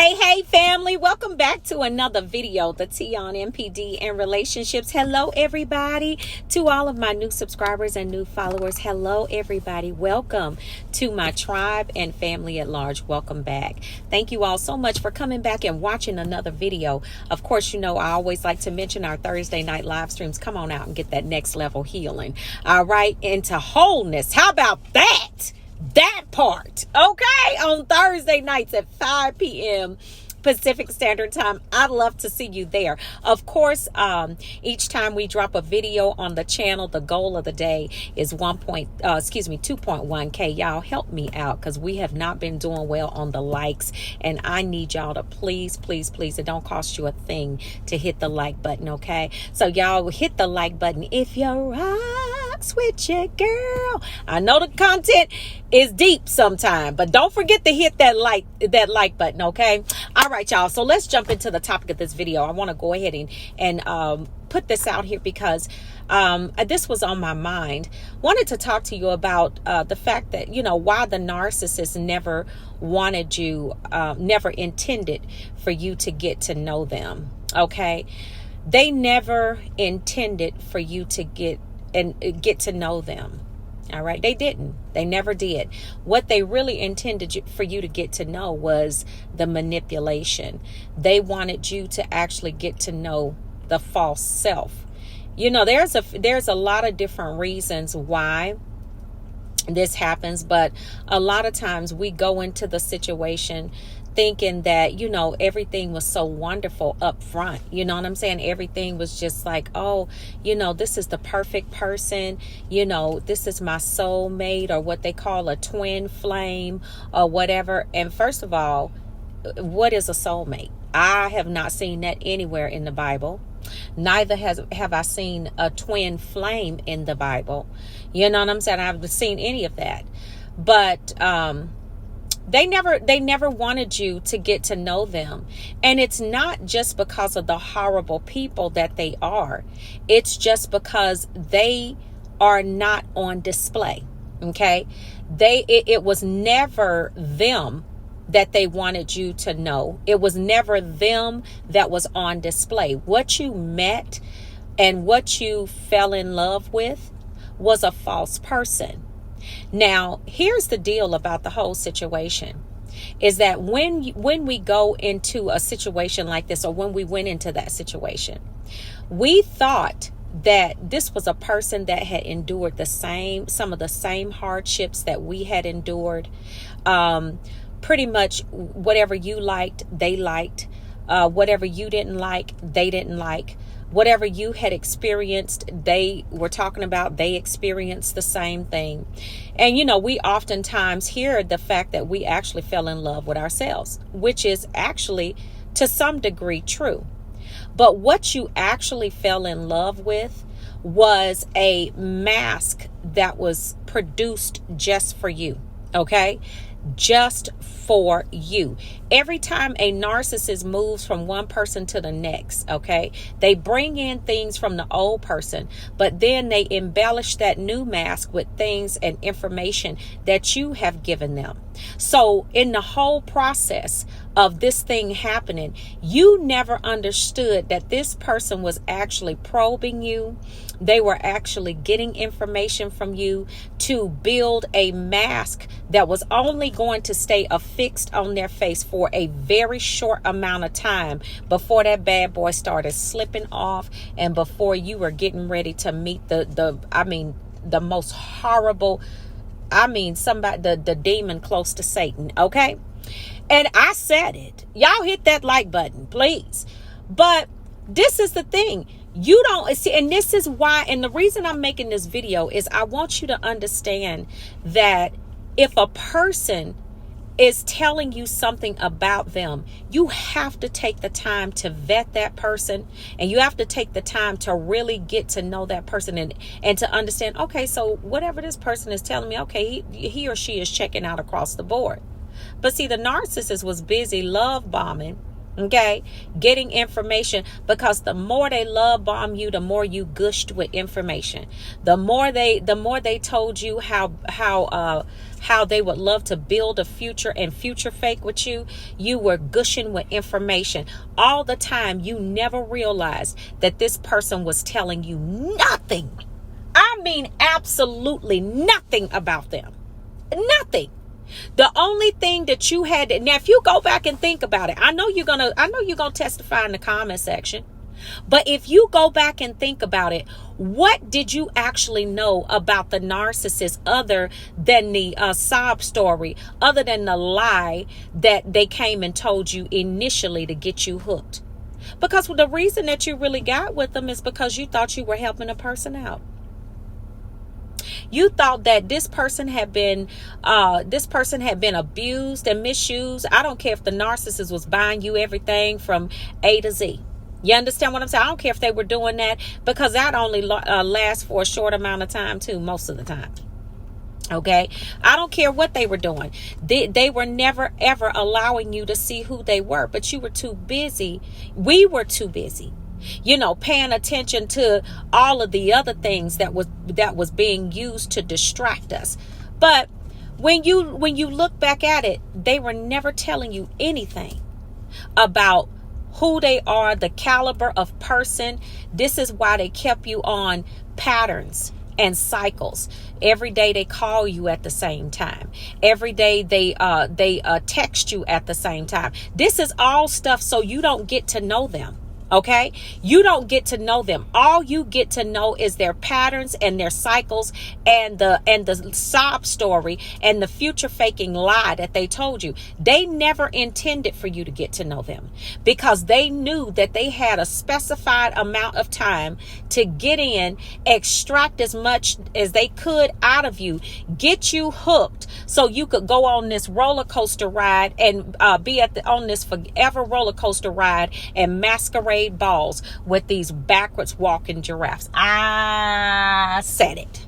Hey family, welcome back to another video, the T on MPD and relationships. Hello everybody. To all of my new subscribers and new followers, hello everybody. Welcome to my tribe and family at large. Welcome back. Thank you all so much for coming back and watching another video. Of course, you know I always like to mention our Thursday night live streams. Come on out and get that next level healing. All right, into wholeness. How about that? That part, okay, on Thursday nights at 5 p.m. Pacific Standard Time. I'd love to see you there. Of course, each time we drop a video on the channel, the goal of the day is 2.1K. Y'all help me out because we have not been doing well on the likes, and I need y'all to please, it don't cost you a thing to hit the like button, okay? So y'all hit the like button if you rocks with your girl. I know the content is deep sometime, but don't forget to hit that like button, okay? All right, y'all. So let's jump into the topic of this video. I want to go ahead and put this out here because this was on my mind. Wanted to talk to you about the fact that, you know, why the narcissist never wanted you, never intended for you to get to know them. Okay. They never intended for you to get to know them. All right. They didn't. They never did. What they really intended for you to get to know was the manipulation. They wanted you to actually get to know the false self. You know, there's a lot of different reasons why this happens, but a lot of times we go into the situation thinking that, you know, everything was so wonderful up front. You know what I'm saying? Everything was just like, oh, you know, this is the perfect person. You know, this is my soulmate, or what they call a twin flame or whatever. And first of all, what is a soulmate? I have not seen that anywhere in the Bible. Neither have I seen a twin flame in the Bible. You know what I'm saying? I haven't seen any of that. But they never wanted you to get to know them. And it's not just because of the horrible people that they are. It's just because they are not on display. Okay? It was never them that they wanted you to know. It was never them that was on display. What you met and what you fell in love with was a false person. Now, here's the deal about the whole situation is that when we go into a situation like this, or when we went into that situation, we thought that this was a person that had endured some of the same hardships that we had endured. Pretty much whatever you liked, they liked. Whatever you didn't like, they didn't like. Whatever you had experienced, they were talking about, they experienced the same thing. And, you know, we oftentimes hear the fact that we actually fell in love with ourselves, which is actually to some degree true. But what you actually fell in love with was a mask that was produced just for you. Okay? Just for you. Every time a narcissist moves from one person to the next, okay, they bring in things from the old person, but then they embellish that new mask with things and information that you have given them. So in the whole process of this thing happening, you never understood that this person was actually probing you. They were actually getting information from you to build a mask that was only going to stay affixed on their face for a very short amount of time before that bad boy started slipping off, and before you were getting ready to meet the most horrible, the demon close to Satan, okay? And I said it. Y'all hit that like button, please. But this is the thing. You don't see, and this is why, and the reason I'm making this video is I want you to understand that if a person is telling you something about them, you have to take the time to vet that person, and you have to take the time to really get to know that person and to understand, okay, so whatever this person is telling me, okay, he or she is checking out across the board. But see, the narcissist was busy love bombing, Okay, getting information, because the more they love bomb you, the more you gushed with information. The more they told you how they would love to build a future and future fake with you. You were gushing with information all the time. You never realized that this person was telling you nothing. I mean, absolutely nothing about them. Nothing. The only thing that you had now, if you go back and think about it, I know you're gonna testify in the comment section. But if you go back and think about it, what did you actually know about the narcissist other than the sob story, other than the lie that they came and told you initially to get you hooked? Because the reason that you really got with them is because you thought you were helping a person out. You thought that this person had been abused and misused. I don't care if the narcissist was buying you everything from A to Z. You understand what I'm saying? I don't care if they were doing that, because that only lasts for a short amount of time too, most of the time. Okay, I don't care what they were doing. They were never ever allowing you to see who they were, but you were too busy. We were too busy, paying attention to all of the other things that was being used to distract us. But when you look back at it, they were never telling you anything about who they are, the caliber of person. This is why they kept you on patterns and cycles. Every day they call you at the same time. Every day they text you at the same time. This is all stuff so you don't get to know them. Okay, you don't get to know them. All you get to know is their patterns and their cycles and the sob story and the future faking lie that they told you. They never intended for you to get to know them, because they knew that they had a specified amount of time to get in, extract as much as they could out of you, get you hooked so you could go on this roller coaster ride and be on this forever roller coaster ride and masquerade balls with these backwards walking giraffes. I said it.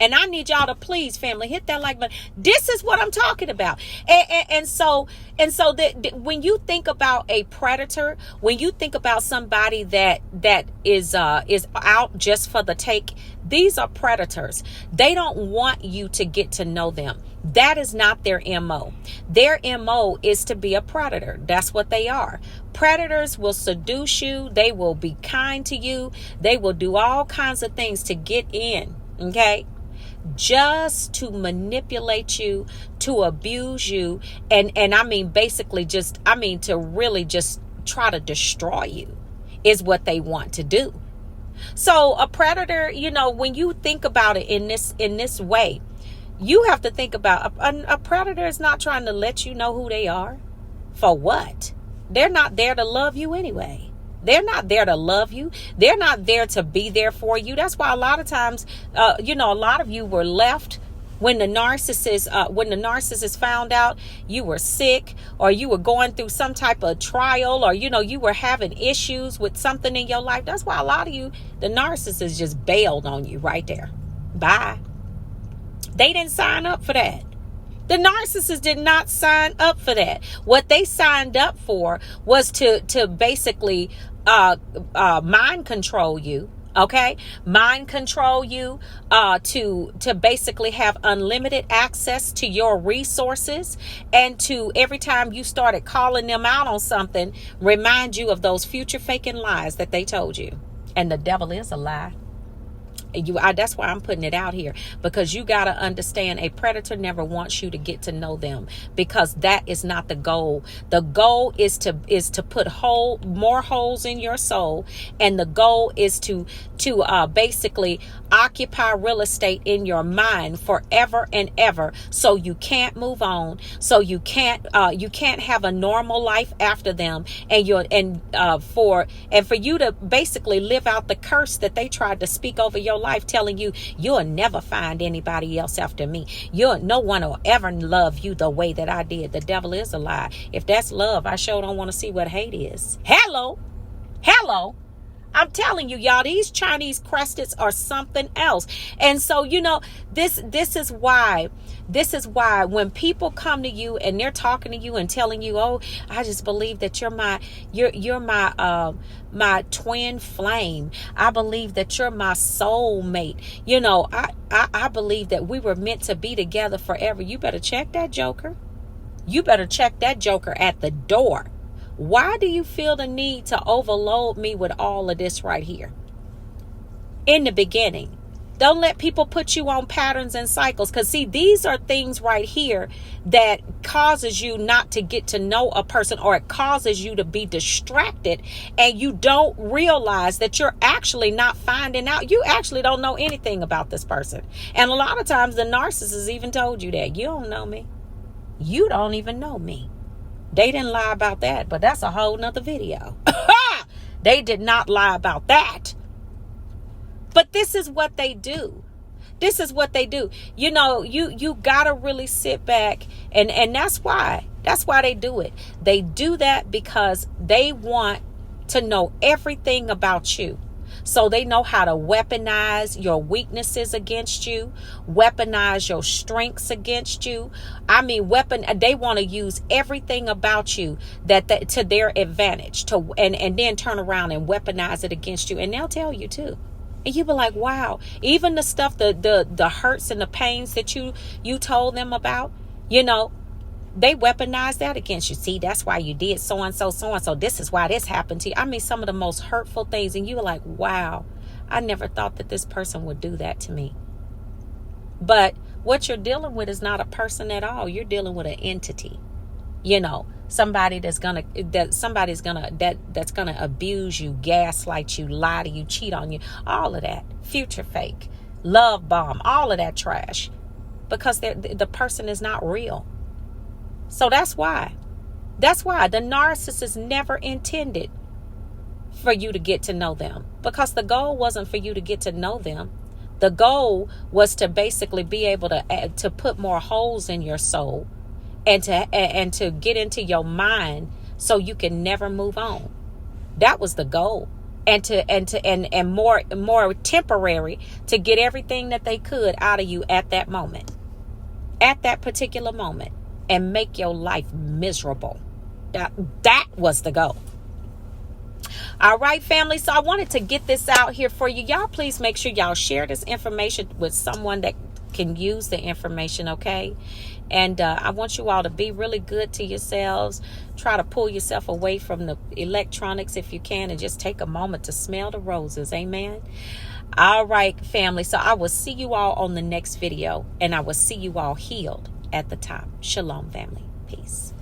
And I need y'all to please, family, hit that like button. This is what I'm talking about. And so when you think about a predator, when you think about somebody that is out just for the take, these are predators. They don't want you to get to know them. That is not their MO. Their MO is to be a predator. That's what they are. Predators will seduce you. They will be kind to you. They will do all kinds of things to get in. Okay? Just to manipulate you, to abuse you, and I mean basically to really just try to destroy you is what they want to do. So a predator, when you think about it in this way, you have to think about a predator is not trying to let you know who they are. For what? They're not there to love you anyway. They're not there to love you. They're not there to be there for you. That's why a lot of times, a lot of you were left when the narcissist found out you were sick, or you were going through some type of trial, or, you were having issues with something in your life. That's why a lot of you, the narcissist just bailed on you right there. Bye. They didn't sign up for that. The narcissist did not sign up for that. What they signed up for was to basically mind control you. Okay, mind control you, to basically have unlimited access to your resources, and to every time you started calling them out on something, remind you of those future faking lies that they told you. And the devil is a lie. That's why I'm putting it out here, because you got to understand, a predator never wants you to get to know them, because that is not the goal. The goal is to put more holes in your soul, and the goal is to basically occupy real estate in your mind forever and ever, so you can't move on, so you can't have a normal life after them, for you to basically live out the curse that they tried to speak over your life, telling you you'll never find anybody else after me. No one will ever love you the way that I did. The devil is a lie. If that's love, I sure don't want to see what hate is. Hello. I'm telling you, y'all, these Chinese crested are something else. And so, this is why when people come to you and they're talking to you and telling you, oh, I just believe that you're my twin flame. I believe that you're my soulmate. I believe that we were meant to be together forever. You better check that joker. You better check that joker at the door. Why do you feel the need to overload me with all of this right here? In the beginning, don't let people put you on patterns and cycles. Because see, these are things right here that causes you not to get to know a person, or it causes you to be distracted, and you don't realize that you're actually not finding out. You actually don't know anything about this person. And a lot of times the narcissist even told you that. You don't know me. You don't even know me. They didn't lie about that, but that's a whole nother video. They did not lie about that. But this is what they do. This is what they do. You gotta really sit back, and that's why they do it. They do that because they want to know everything about you. So they know how to weaponize your weaknesses against you, weaponize your strengths against you. I mean, they want to use everything about you that to their advantage, and then turn around and weaponize it against you. And they'll tell you too. And you be like, wow, even the stuff, the hurts and the pains that you told them about, they weaponize that against you. See, that's why you did so and so. This is why this happened to you. I mean, some of the most hurtful things. And you were like, wow, I never thought that this person would do that to me. But what you're dealing with is not a person at all. You're dealing with an entity. Somebody that's gonna abuse you, gaslight you, lie to you, cheat on you, all of that, future fake, love bomb, all of that trash, because the person is not real. So that's why the narcissist never intended for you to get to know them, because the goal wasn't for you to get to know them. The goal was to basically be able to put more holes in your soul, and to get into your mind so you can never move on. That was the goal. And more temporary, to get everything that they could out of you at that moment, at that particular moment, and make your life miserable. That was the goal. All right, family. So I wanted to get this out here for you. Y'all, please make sure y'all share this information with someone that can use the information, okay? And I want you all to be really good to yourselves. Try to pull yourself away from the electronics if you can, and just take a moment to smell the roses. Amen. All right, family. So I will see you all on the next video, and I will see you all healed at the top. Shalom, family. Peace.